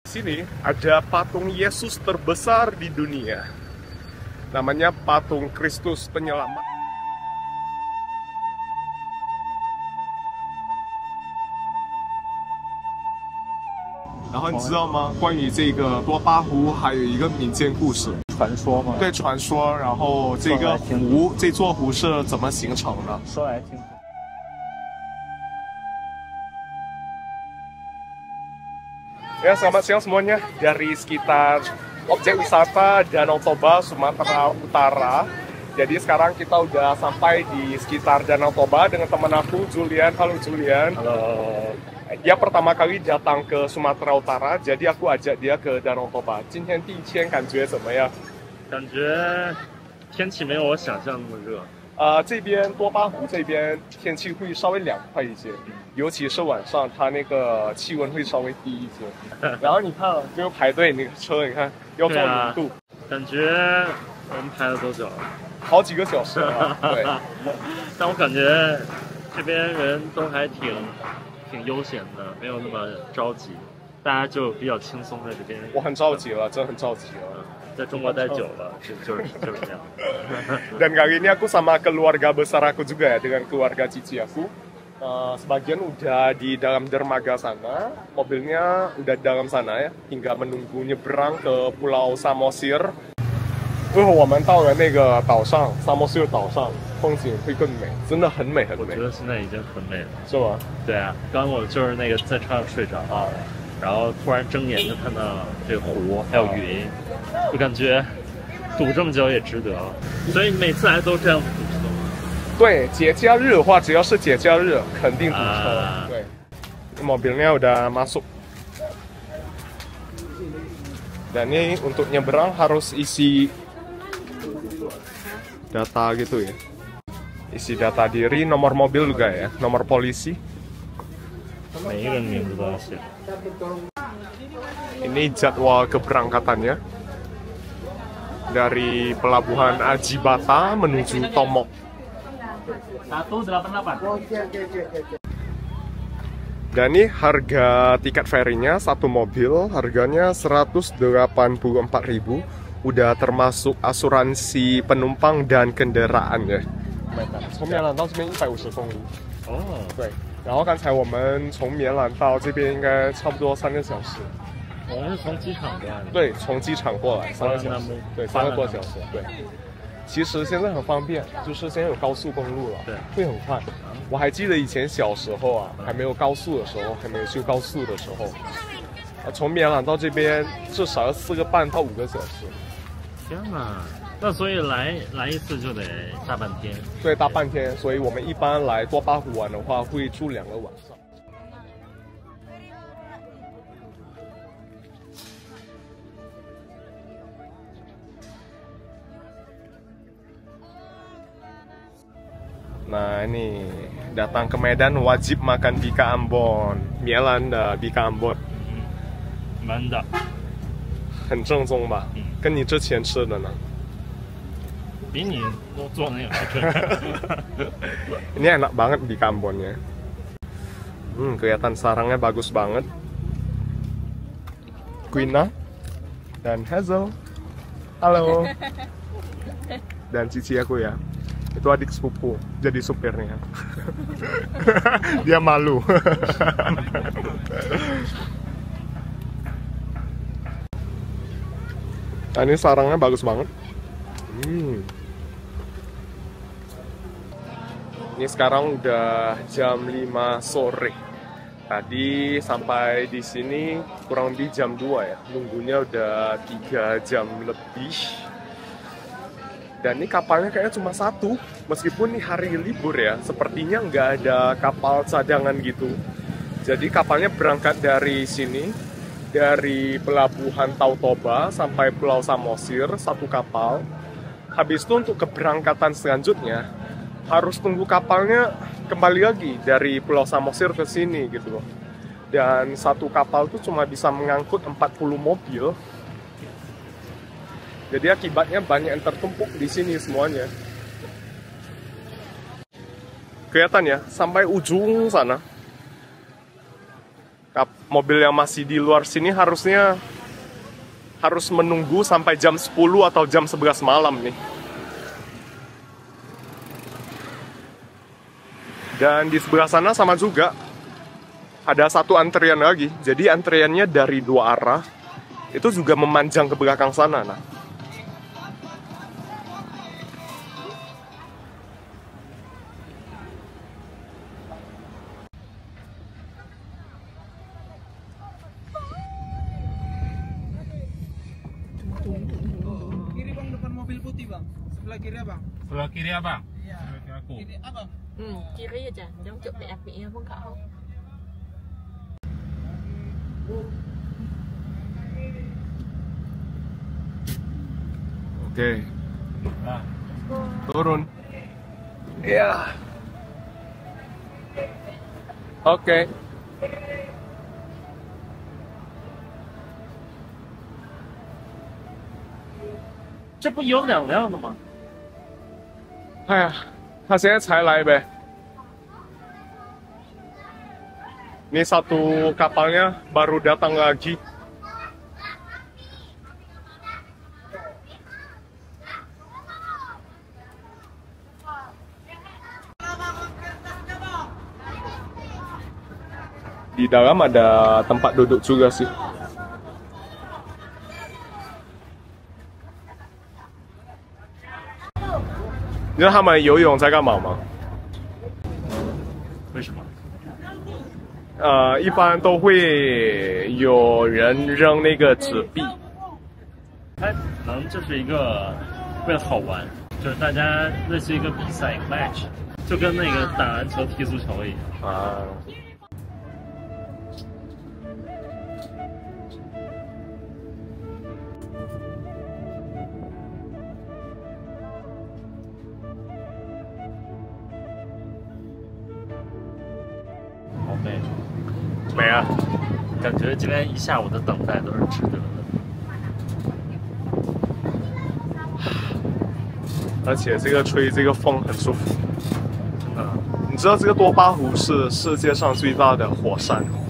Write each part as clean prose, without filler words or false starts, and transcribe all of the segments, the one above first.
Sini ada patung Yesus terbesar di dunia. Namanya patung Kristus Penyelamat. 然后你知道吗？关于这个多巴湖还有一个民间故事，传说吗？对，传说。然后这个湖，这座湖是怎么形成的？说来听听。 Ya, selamat siang semuanya. Dari sekitar objek wisata Danau Toba, Sumatera Utara. Jadi sekarang kita udah sampai di sekitar Danau Toba dengan teman aku, Julian. Halo Julian. Halo. Dia pertama kali datang ke Sumatera Utara, jadi aku ajak dia ke Danau Toba. 今天第一天感觉怎么样？感觉天气没有我想象那么热。这边多巴湖这边天气会稍微凉快一些，尤其是晚上，它那个气温会稍微低一些。然后你看，这个排队那个车，你看要坐0度，感觉我们排了多久了？好几个小时了。对，但我感觉这边人都还挺悠闲的，没有那么着急，大家就比较轻松在这边。我很着急了，真的很着急了。 在中国待久了，就是这样。 Dan kali ini aku sama keluarga besar aku juga ya, dengan keluarga cici aku. Sebagian udah di dalam dermaga sana, mobilnya udah di dalam sana ya, tinggal menunggu nyebrang ke Pulau Samosir. 我们到了那个岛上，萨摩斯岛上，风景会更美，真的很美很美。我觉得现在已经很美了，是吗？对啊，刚我就是那个在车上睡着了，然后突然睁眼就看到这个湖还有云，就感觉堵这么久也值得了。所以你每次来都这样子堵车吗？对，节假日的话，只要是节假日，肯定堵车。对，mobilnya udah masuk. Dan ini untuk nyebrang harus isi data gitu ya, isi data diri, nomor mobil juga ya, nomor polisi. 每一个人名字都要写。 Ini jadwal keberangkatannya dari pelabuhan Ajibata menuju Tomok. 188. Dan ini harga tiket ferry-nya satu mobil harganya 184.000, udah termasuk asuransi penumpang dan kendaraan ya. 从棉兰到这边150公里。哦，对，然后刚才我们从棉兰到这边应该差不多3个小时。我们是从机场过来的。对，从机场过来3个小时，对，3个多小时，对。其实现在很方便，就是现在有高速公路了，对，会很快。我还记得以前小时候啊，还没有高速的时候，还没有修高速的时候，从棉兰到这边至少要4个半到5个小时。天哪！那所以来一次就得大半天。对，大半天。所以我们一般来多巴湖玩的话，会住2个晚上。 Nah ini datang ke Medan wajib makan bika Ambon, Mielan的bika Ambon， 蛮的，很正宗吧？跟你之前吃的呢？比你多做那个还真。Ini enak banget bika Ambonnya. Kelihatan sarangnya bagus banget. Quina dan Hazel, halo. Dan cici aku ya. Itu adik sepupu, jadi supirnya. Dia malu. Nah, ini sarangnya bagus banget. Ini sekarang udah jam 5 sore. Tadi sampai di sini kurang lebih jam 2 ya. Nunggunya udah 3 jam lebih. Dan ini kapalnya kayaknya cuma 1, meskipun ini hari libur ya, sepertinya nggak ada kapal cadangan gitu. Jadi kapalnya berangkat dari sini, dari pelabuhan Tautoba sampai Pulau Samosir, 1 kapal. Habis itu untuk keberangkatan selanjutnya, harus tunggu kapalnya kembali lagi dari Pulau Samosir ke sini gitu loh. Dan 1 kapal tuh cuma bisa mengangkut 40 mobil. Jadi akibatnya banyak yang tertumpuk di sini semuanya. Kelihatan ya, sampai ujung sana. mobil yang masih di luar sini harusnya harus menunggu sampai jam 10 atau jam 11 malam nih. Dan di sebelah sana sama juga ada satu antrian lagi. Jadi antriannya dari dua arah. Itu juga memanjang ke belakang sana. Nah, kiri bang, depan mobil putih bang. Sebelah kiri abang. Sebelah kiri abang. Iya. Sebelah kiri aku. Kiri abang. Kiri aja, jangan chụp đẹp bị không cậu. oke. Nah, Turun. Iya. Oke. 这不有2辆的吗？哎呀，他现在才来呗。Ini satu kapalnya baru datang lagi. Di dalam ada tempat duduk juga sih.你知道他们游泳在干嘛吗？为什么？一般都会有人扔那个纸币。它可能就是一个为了好玩，就是大家类似一个比赛 match， 就跟那个打篮球、踢足球一样。啊。好美，美啊！感觉今天一下午的等待都是值得的。而且这个吹这个风很舒服。真的，你知道这个多巴湖是世界上最大的火山湖？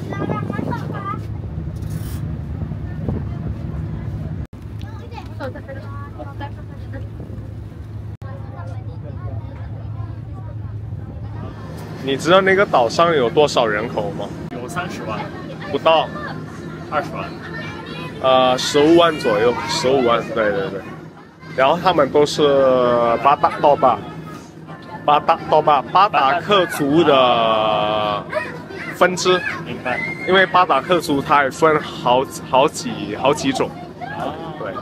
你知道那个岛上有多少人口吗？有30万、不到20万。 15万左右，15万，对对对。然后他们都是巴达克族的分支，明白。因为巴达克族它也分好几种。哦，对，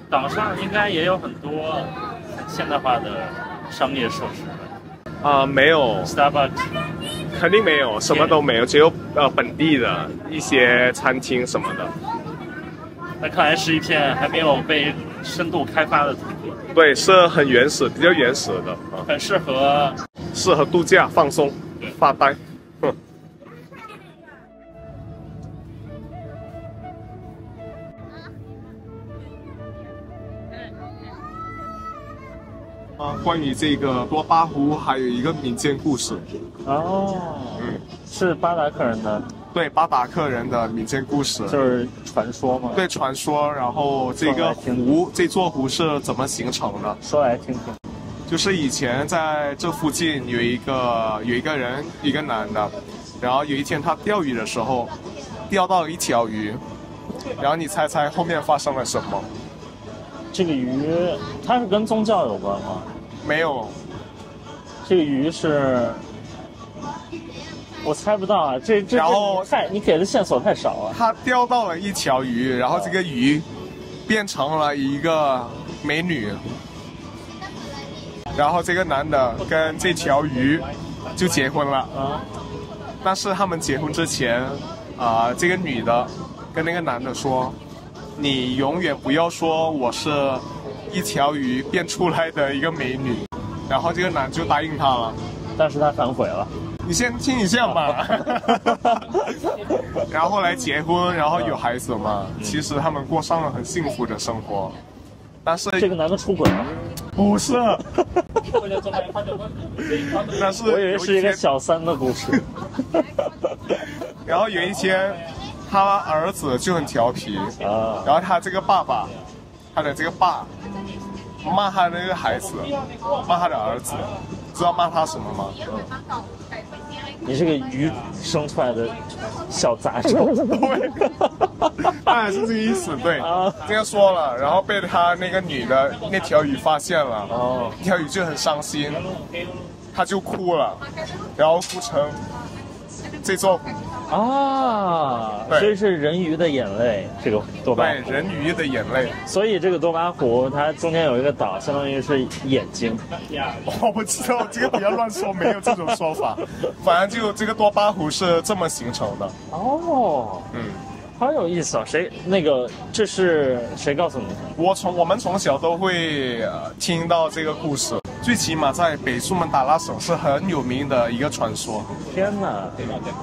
岛上应该也有很多现代化的商业设施没有 ，Starbucks。肯定没有，什么都没有，只有本地的一些餐厅什么的。 那看来是一片还没有被深度开发的土地，对，是很原始，比较原始的啊，很适合度假、放松、发呆。哼。关于这个多巴湖还有一个民间故事。哦，是巴达克人的。 对巴达克人的民间故事，就是传说吗？对，传说。然后这个湖，这座湖是怎么形成的？说来听听。就是以前在这附近有一个人，一个男的，然后有一天他钓鱼的时候，钓到了一条鱼，然后你猜猜后面发生了什么？这个鱼它是跟宗教有关吗？没有。这个鱼是。 我猜不到啊，然后你给的线索太少了。他钓到了一条鱼，然后这个鱼变成了一个美女，然后这个男的跟这条鱼就结婚了。但是他们结婚之前，这个女的跟那个男的说：“你永远不要说我是一条鱼变出来的一个美女。”然后这个男就答应她了，但是他反悔了。 你先听一下嘛，然后后来结婚，然后有孩子嘛，其实他们过上了很幸福的生活，但是这个男的出轨了，不是，但是我以为是一个小三的故事。然后有一天，他儿子就很调皮，啊，然后他这个爸爸，他的这个爸骂他那个孩子，骂他的儿子，知道骂他什么吗？你这个鱼生出来的小杂种。对，当然是这个意思，对，这样说了，然后被他那个女的那条鱼发现了，哦，那条鱼就很伤心，他就哭了，然后哭成这种，啊，对所以是人鱼的眼泪，这个多巴对，湖。人鱼的眼泪。所以这个多巴湖它中间有一个岛，相当于是眼睛。我不知道，这个不要乱说，没有这种说法。反正就这个多巴湖是这么形成的。哦，好有意思啊！这是谁告诉你的？我们从小都会听到这个故事，最起码在北苏门答腊省是很有名的一个传说。天哪！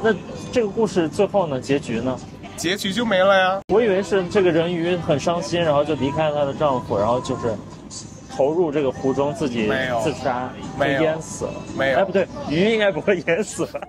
那这个故事最后呢？结局呢？结局就没了呀。我以为是这个人鱼很伤心，然后就离开她的丈夫，然后就是投入这个湖中自己没有自杀，没有就淹死了。没有哎，不对，鱼应该不会淹死吧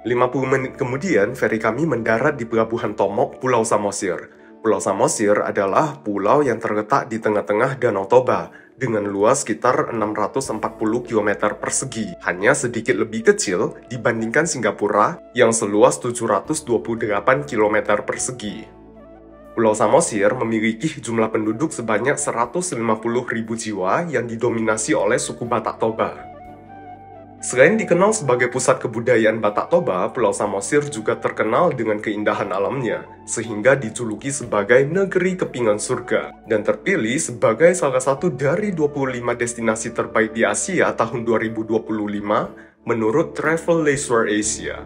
50 menit kemudian, feri kami mendarat di Pelabuhan Tomok, Pulau Samosir. Pulau Samosir adalah pulau yang terletak di tengah-tengah Danau Toba dengan luas sekitar 640 km persegi, hanya sedikit lebih kecil dibandingkan Singapura yang seluas 728 km persegi. Pulau Samosir memiliki jumlah penduduk sebanyak 150.000 jiwa yang didominasi oleh suku Batak Toba. Selain dikenal sebagai pusat kebudayaan Batak Toba, Pulau Samosir juga terkenal dengan keindahan alamnya, sehingga dijuluki sebagai negeri kepingan surga, dan terpilih sebagai salah satu dari 25 destinasi terbaik di Asia tahun 2025 menurut Travel Leisure Asia.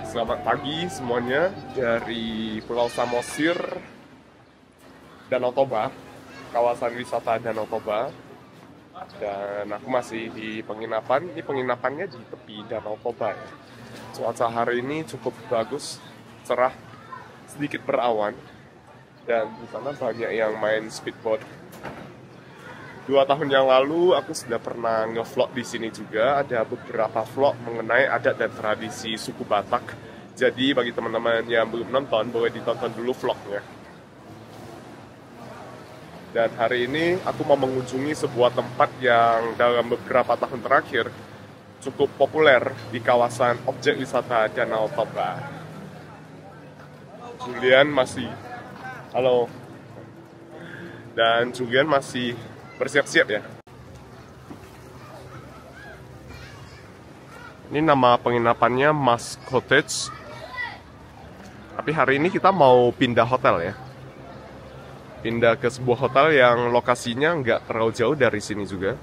Selamat pagi semuanya dari Pulau Samosir, Danau Toba, kawasan wisata Danau Toba. Dan aku masih di penginapan. Ini penginapannya di tepi Danau Toba ya. Cuaca hari ini cukup bagus, cerah, sedikit berawan, dan di sana banyak yang main speedboat. 2 tahun yang lalu aku sudah pernah nge-vlog di sini juga. Ada beberapa vlog mengenai adat dan tradisi suku Batak. Jadi bagi teman-teman yang belum nonton, boleh ditonton dulu vlognya. Dan hari ini aku mau mengunjungi sebuah tempat yang dalam beberapa tahun terakhir cukup populer di kawasan objek wisata Danau Toba. Julian masih, halo. Dan Julian masih bersiap-siap ya. Ini nama penginapannya Mas Cottage. Tapi hari ini kita mau pindah hotel ya. Pindah ke sebuah hotel yang lokasinya nggak terlalu jauh dari sini juga.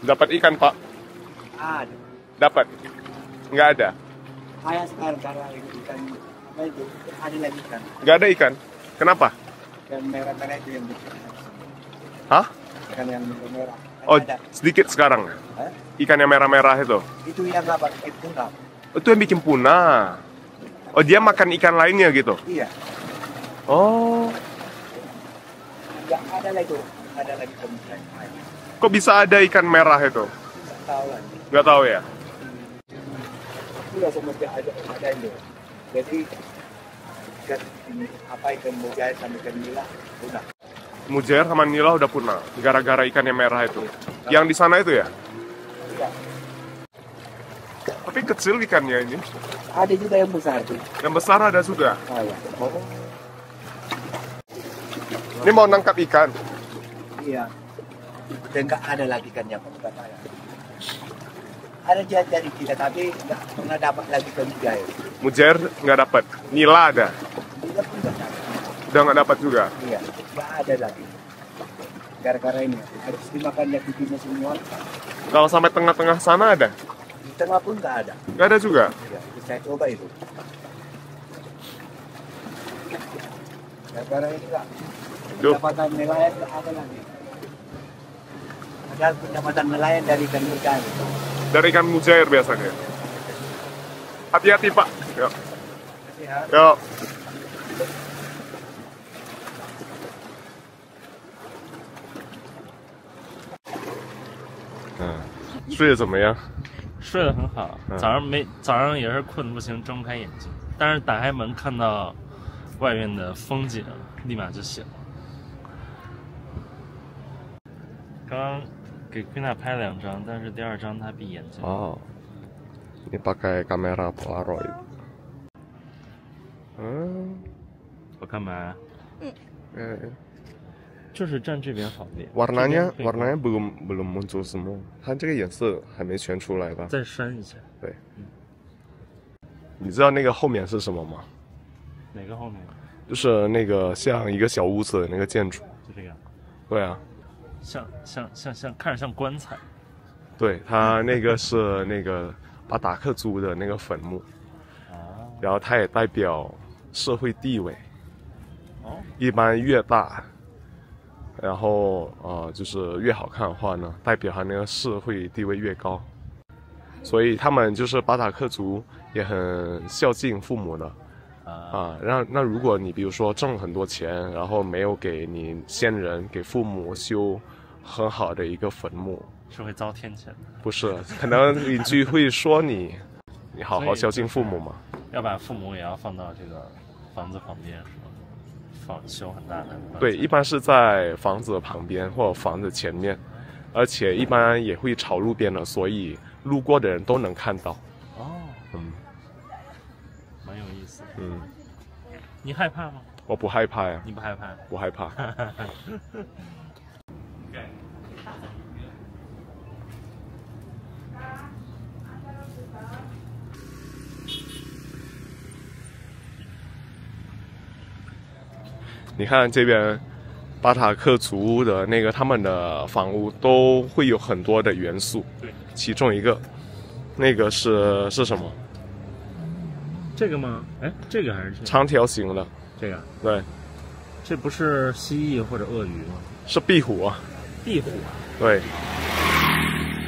Dapat ikan, Pak? Ada. Dapat? Nggak ada? Kayak sekarang karena ikan apa itu ada lagi ikan. Nggak ada ikan? Kenapa? Ikan merah-merah itu yang bikin. Hah? Ikan yang merah. Oh, Ada. sedikit sekarang. Hah? Ikan yang merah-merah itu. Itu yang apa? Itu enggak. Itu yang bikin punah. Oh, dia makan ikan lainnya gitu? Iya. Oh, Enggak ada lagi itu. Ada lagi kemungkinan. kok bisa ada ikan merah itu? Enggak tahu lagi. Nggak tahu ya? Sudah semestinya ada itu. Jadi ikan ini apa ikan mujair sama ikan nila udah. Mujair sama nila udah punah gara-gara ikan yang merah itu. Yang di sana itu ya? Iya. Tapi kecil ikannya ini. Ada juga yang besar tuh. Yang besar ada juga. Oh ya. Oh, Ini mau nangkap ikan. iya. Dan enggak ada lagi ikan yang kata saya. Ada dari kita tapi enggak pernah dapat lagi ikan mujair. Mujair nggak dapat. Nila ada. Kita pun enggak dapat. Udah nggak dapat juga. Iya, nggak ada lagi. Gara-gara ini harus dimakan ya pipinya semua. Kalau sampai tengah-tengah sana ada? Di tengah pun nggak ada. Nggak ada juga. Ya, saya coba itu. Gara-gara ini lah. Duh. Pendapatan nelayan ada lagi. Ada pendapatan nelayan dari ikan mujair. Dari ikan mujair biasanya. Hati-hati Pak. Yuk. Ya. Yuk.睡得怎么样？睡得很好，早上也是困得不行，睁不开眼睛，但是打开门看到外面的风景，立马就醒了。刚刚给Queen拍了2张，但是第2张他闭眼睛。哦，你pakai kamera Polaroid。我干嘛？就是站这边好点。 warnanya belum muncul semua， 它这个颜色还没全出来吧？再删一下。对。你知道那个后面是什么吗？哪个后面？就是那个像一个小屋子的那个建筑。就这个。对啊。像，看着像棺材。对，它那个是那个巴达克族的那个坟墓。然后它也代表社会地位。一般越大。 然后就是越好看的话呢，代表他那个社会地位越高，所以他们就是巴达克族也很孝敬父母的，那如果你比如说挣很多钱，然后没有给你先人给父母修很好的一个坟墓，是会遭天谴的。不是，可能邻居会说你好好孝敬父母嘛。要把父母也要放到这个房子旁边，是吧？ 修很大的。对，一般是在房子旁边或者房子前面，而且一般也会朝路边的，所以路过的人都能看到。蛮有意思。你害怕吗？我不害怕呀。你不害怕？不害怕。你看这边，巴塔克族的那个他们的房屋都会有很多的元素，其中一个，那个是什么？这个吗？哎，这个还是这个？长条形的。这个？对。这不是蜥蜴或者鳄鱼吗？是壁虎啊。壁虎啊？对。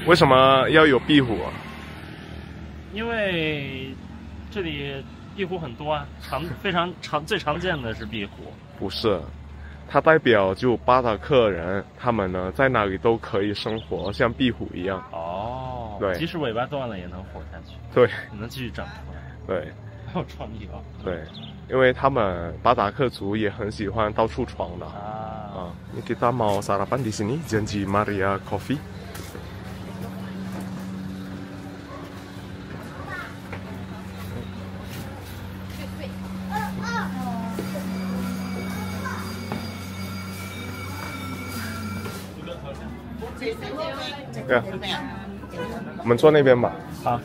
为什么要有壁虎啊？因为这里壁虎很多啊，非常最常见的是壁虎。 不是，它代表就巴达克人，他们呢在哪里都可以生活，像壁虎一样。哦，对，即使尾巴断了也能活下去。对，你能继续长出来。对，好有创意啊！对，因为他们巴达克族也很喜欢到处闯的。Ini kita mau sarapan di sini, Janji Maria Coffee. Ya, 我们坐那边吧。好。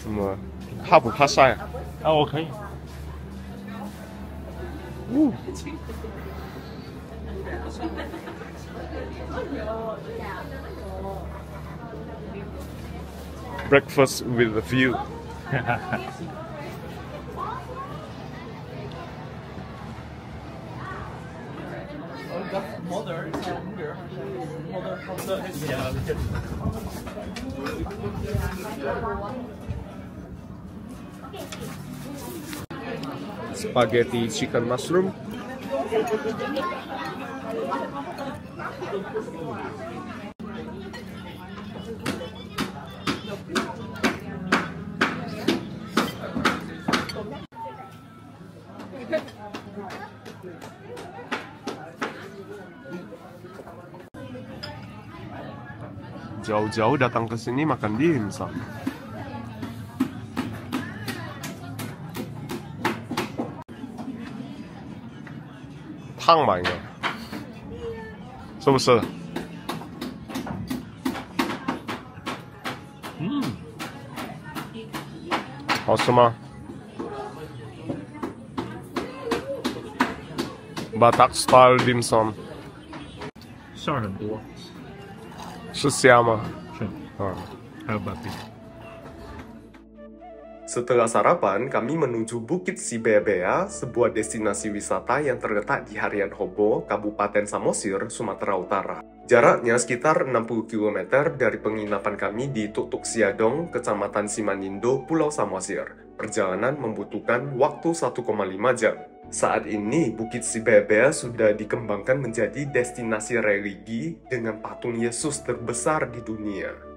什么？怕不怕晒啊？我可以。Breakfast with a view. Spaghetti chicken mushroom. Jauh-jauh datang ke sini makan dimsum. Pang 吧，应该，是不是？好吃吗？Batak style dim sum， 馅儿很多。是虾吗？是。嗯，还有 batik。Setelah sarapan, kami menuju Bukit Sibea-bea, sebuah destinasi wisata yang terletak di Harian Hobo, Kabupaten Samosir, Sumatera Utara. Jaraknya sekitar 60 km dari penginapan kami di Tuk Siadong, Kecamatan Simanindo, Pulau Samosir. Perjalanan membutuhkan waktu 1,5 jam. Saat ini, Bukit Sibea-bea sudah dikembangkan menjadi destinasi religi dengan patung Yesus terbesar di dunia.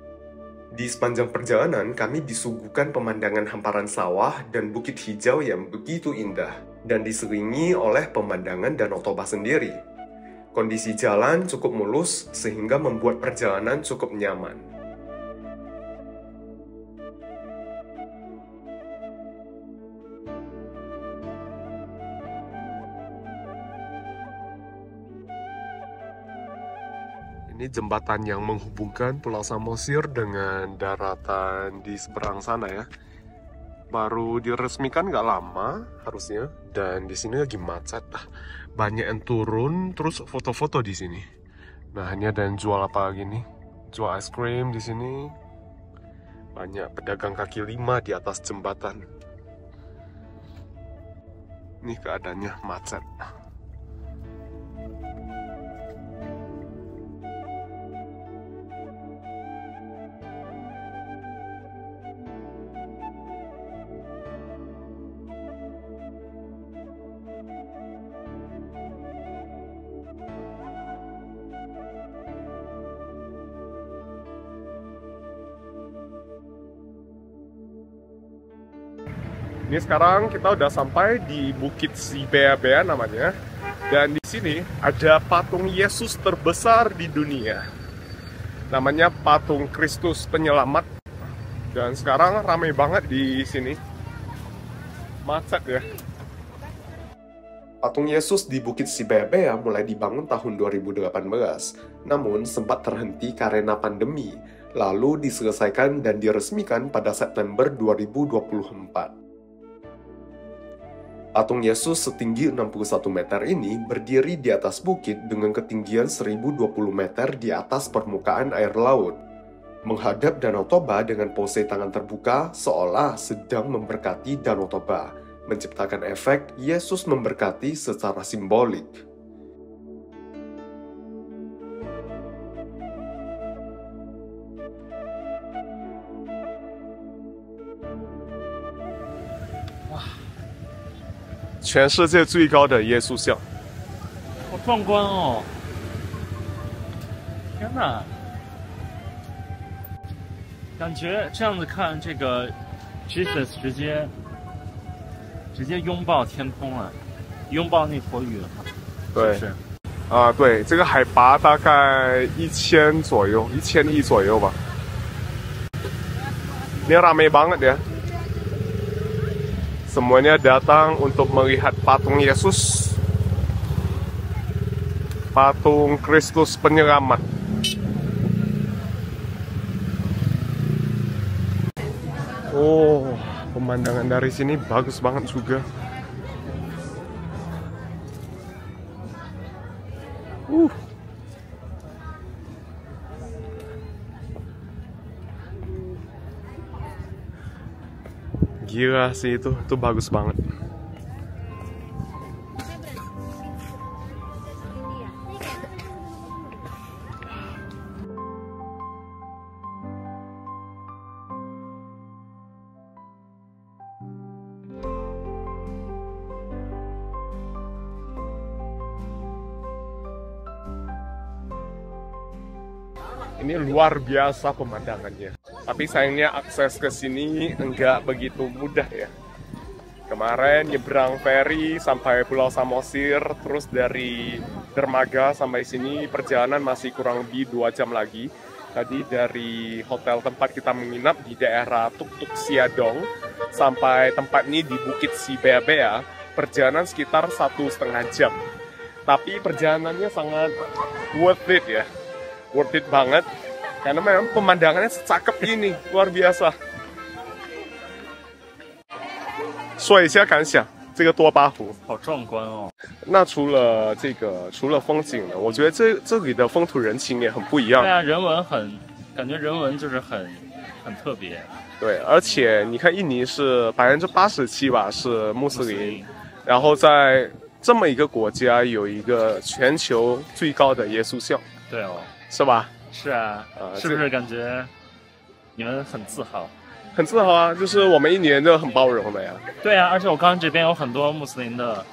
Di sepanjang perjalanan, kami disuguhkan pemandangan hamparan sawah dan bukit hijau yang begitu indah, dan diselingi oleh pemandangan Danau Toba sendiri. Kondisi jalan cukup mulus, sehingga membuat perjalanan cukup nyaman. Ini jembatan yang menghubungkan Pulau Samosir dengan daratan di seberang sana ya. Baru diresmikan nggak lama harusnya, dan di sini lagi macet. Banyak yang turun terus foto-foto di sini. Nah, ini ada yang jual apa lagi nih? Jual es krim di sini. Banyak pedagang kaki lima di atas jembatan. Ini keadaannya macet. Ini sekarang kita udah sampai di Bukit Sibea-bea namanya. Dan di sini ada patung Yesus terbesar di dunia. Namanya patung Kristus Penyelamat. Dan sekarang ramai banget di sini. Macet ya. Patung Yesus di Bukit Sibea-bea mulai dibangun tahun 2018, namun sempat terhenti karena pandemi, lalu diselesaikan dan diresmikan pada September 2024. Patung Yesus setinggi 61 meter ini berdiri di atas bukit dengan ketinggian 1020 meter di atas permukaan air laut, menghadap Danau Toba dengan pose tangan terbuka seolah sedang memberkati Danau Toba, menciptakan efek Yesus memberkati secara simbolik. Wah, 全世界最高的耶稣像，好壮观哦！天哪，感觉这样子看这个 Jesus 直接拥抱天空了，拥抱那坨云了，对，是不是？啊，对，这个海拔大概1000左右，1000亿左右吧。Ini ramai banget ya. Semuanya datang untuk melihat patung Yesus, patung Kristus Penyelamat. Oh, pemandangan dari sini bagus banget juga. Gila sih itu bagus banget. Ini luar biasa pemandangannya. Tapi sayangnya akses ke sini enggak begitu mudah ya. Kemarin nyebrang feri sampai Pulau Samosir, terus dari dermaga sampai sini perjalanan masih kurang lebih 2 jam lagi. Tadi dari hotel tempat kita menginap di daerah Tuk Siadong sampai tempat ini di Bukit Sibea-bea, perjalanan sekitar 1,5 jam. Tapi perjalanannya sangat worth it ya. Worth it banget, karena memang pemandangannya secakep ini, luar biasa. 说一下感想，这个多巴湖好壮观哦！那除了风景呢，我觉得这里的风土人情也很不一样。对啊，人文感觉人文就是很很特别。对，而且你看，印尼是87%吧是穆斯林，然后在这么一个国家有一个全球最高的耶稣像，对哦，是吧？是啊，是不是感觉你们很自豪？很自豪啊，就是我们印尼人就很包容的呀。对啊，而且我刚刚这边有很多穆斯林的，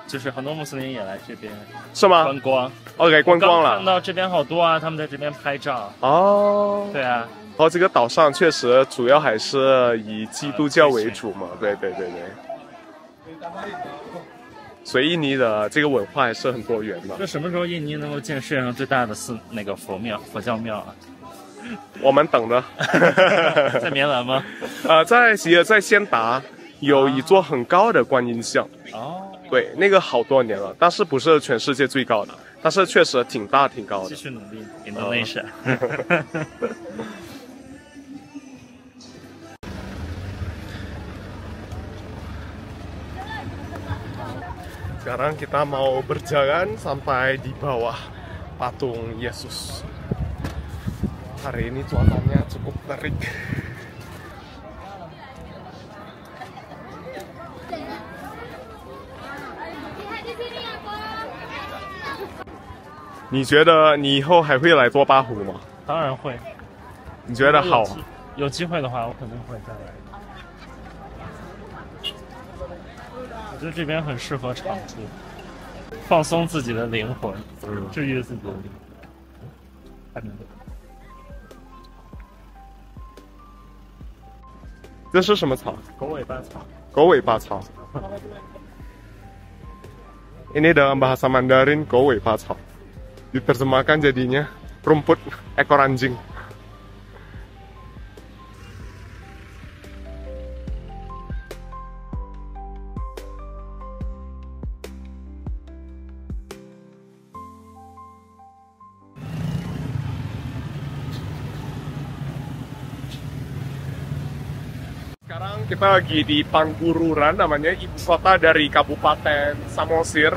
就是很多穆斯林也来这边，是吗？观光。OK， 观光了。看到这边好多啊，他们在这边拍照。哦。对啊。然后这个岛上确实主要还是以基督教为主嘛，对。所以印尼的这个文化还是很多元的。这什么时候印尼能够建世界上最大的佛教庙啊？我们等着。在棉兰吗？在仙达有一座很高的观音像。哦。对，那个好多年了，但是不是全世界最高的，但是确实挺大挺高的。继续努力 ，Indonesia。Sekarang kita mau berjalan sampai di bawah patung Yesus. Hari ini cuacanya cukup terik.你觉得你以后还会来做八湖吗？当然会。你觉得好？有机会的话，我肯定会再来。我觉得这边很适合长住，放松自己的灵魂，治愈自己的灵魂。这是什么草？狗尾巴草。狗尾巴草。Ini dalam bahasa Mandarin 狗尾巴草。Diterjemahkan jadinya rumput ekor anjing. Sekarang kita lagi di Pangkururan, namanya ibu kota dari Kabupaten Samosir.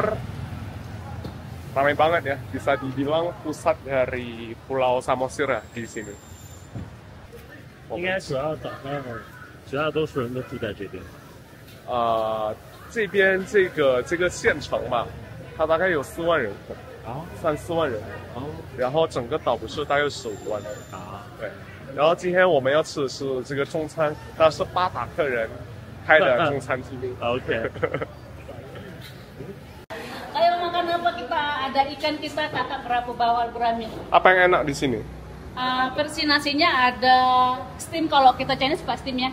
Ramai banget ya, bisa dibilang pusat dari Pulau Samosir ya di sini. 应该主要绝大多数人都住在这边。这边这个县城嘛，它大概有4万人口，3-4万人，然后整个岛不是大概有15万人啊，对。然后今天我们要吃的是这个中餐，它是巴达克人开的中餐厅。OK。Kayak makan apa kita? Ada ikan kita kakak kerapu bawal gurami. Apa yang enak di sini? Versi nasinya ada steam, kalau kita Chinese suka steam ya.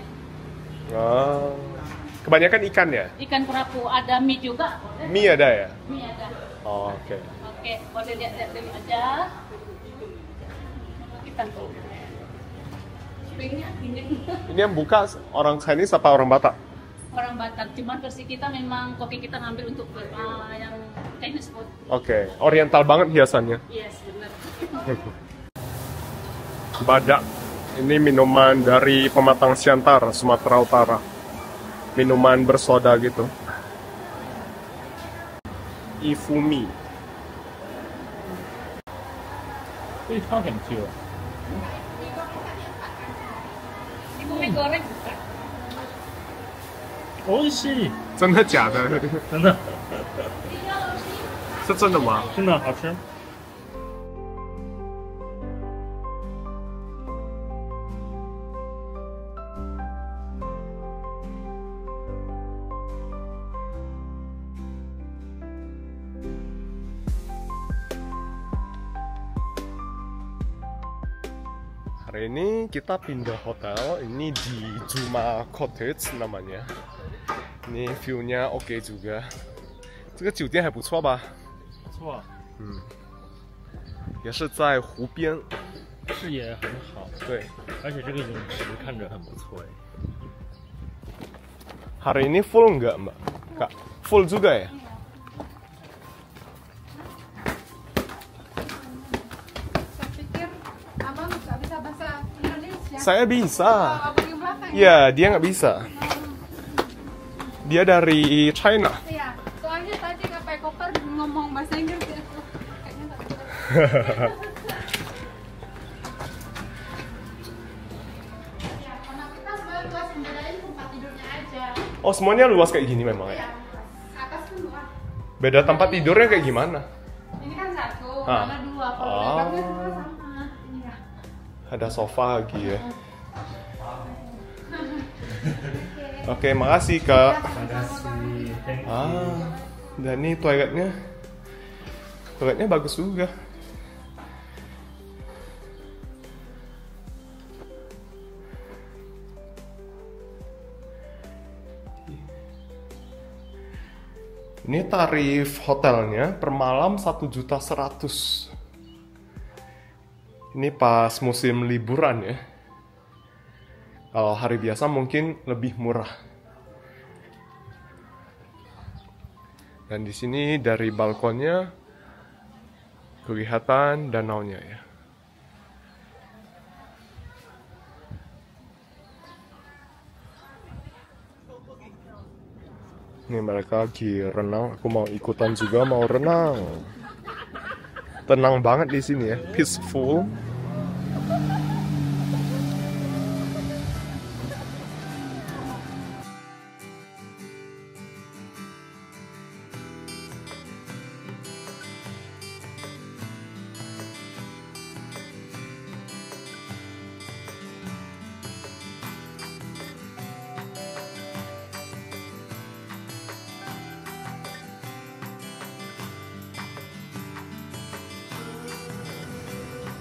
Kebanyakan ikan ya? Ikan kerapu, ada mie juga. Mie ada ya? Mie ada. Oh, oke. Oke, boleh lihat-lihat dulu aja. Ikan tuh. Ini yang buka orang Chinese apa orang Batak? Orang Batak, cuman versi kita memang koki kita ngambil untuk yang Chinese food. Oke, oriental banget hiasannya. Yes, benar. Badak, ini minuman dari Pematang Siantar, Sumatera Utara. Minuman bersoda gitu. Ifumi. Ini汤很久。Mie goreng bukan? 美味しい。真的假的？真的。是真的吗？真的好吃。Hari ini kita pindah hotel, ini di Juma Cottage namanya. Ini view-nya oke juga. 这个酒店还不错吧？不错。也是在湖边，视野很好。对，而且这个泳池看着很不错哎。Hari ini full nggak Mbak? Kak, full juga ya? Saya bisa. Iya, dia nggak bisa. Dia dari China. Iya, soalnya tadi nggak pakai koper ngomong bahasa Inggris ya. Oh, semuanya luas kayak gini memang ya? Atas kan luas. Beda tempat tidurnya kayak gimana? Ini kan satu, Ah. mana dua. Kalau Oh. belakangnya semua sama. Iya. Ada sofa lagi ya. Oke, makasih Kak. Dan ini toiletnya bagus juga. Ini tarif hotelnya per malam 1.100.000. Ini pas musim liburan ya. Kalau hari biasa mungkin lebih murah. Dan di sini dari balkonnya kelihatan danaunya ya. Ini mereka lagi renang, aku mau ikutan juga, mau renang. Tenang banget di sini ya, peaceful.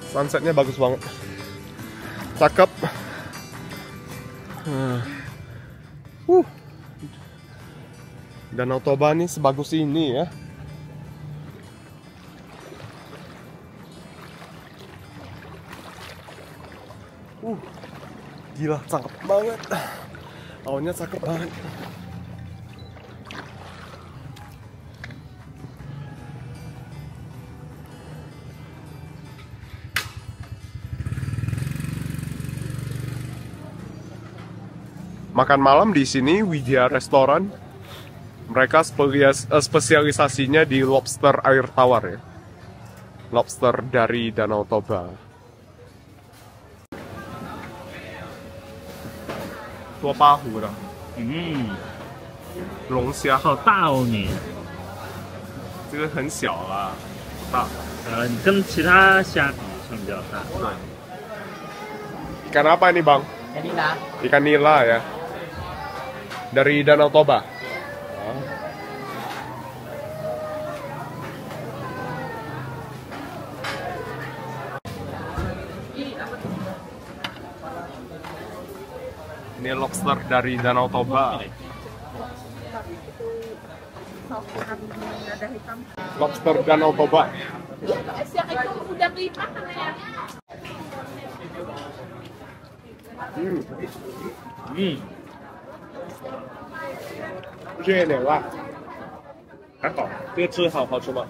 Sunsetnya bagus banget, cakep. Danau Toba nih sebagus ini ya. Gila, cakep banget. Awannya cakep banget. Makan malam di sini Widya Restoran. Mereka spesialisasinya di lobster air tawar ya. Lobster dari Danau Toba. Tua pahu lah. 龙虾，好大哦你。这个很小啦，不大。你跟其他虾比算比较大。 Ikan apa ini bang? Ikan nila ya. Dari Danau Toba. Ini lobster dari Danau Toba. Lobster Danau Toba. Siang itu udah beli makan ya.这有点辣，还好，这个汁好吃吗？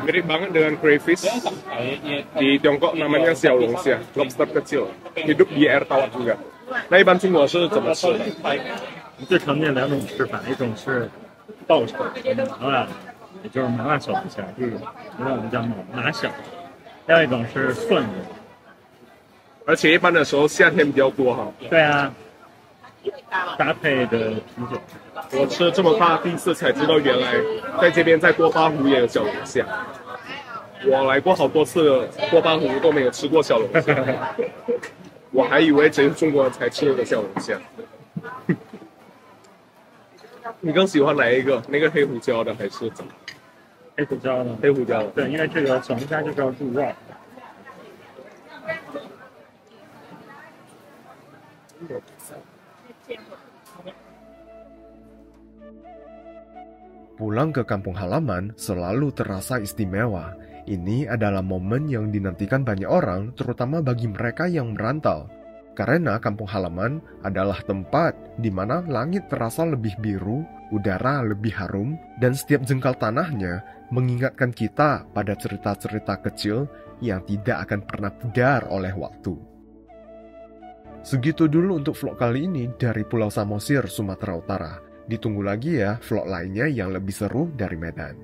Mirip banget dengan crayfish. Di Tiongkok namanya xiaolongxia, lobster kecil, hidup di air tawar juga. Nah, 一般中国是怎么吃的？最常见两种吃法，一种是爆炒麻辣，也就是麻辣小龙虾，因为我们叫麻小；另外一种是蒜蓉。而且一般的时候夏天比较多哈。对啊，搭配的啤酒。我吃这么大，第一次才知道原来在这边在过巴湖也有小龙虾。我来过好多次了，过巴湖都没有吃过小龙虾，我还以为只有中国人才吃的小龙虾。你更喜欢哪一个？那个黑胡椒的还是怎么？黑胡椒的。黑胡椒的。对，因为这个小龙虾就是要入味。 Pulang ke kampung halaman selalu terasa istimewa. Ini adalah momen yang dinantikan banyak orang, terutama bagi mereka yang merantau. Karena kampung halaman adalah tempat di mana langit terasa lebih biru, udara lebih harum, dan setiap jengkal tanahnya mengingatkan kita pada cerita-cerita kecil yang tidak akan pernah pudar oleh waktu. Segitu dulu untuk vlog kali ini dari Pulau Samosir, Sumatera Utara. Ditunggu lagi ya vlog lainnya yang lebih seru dari Medan.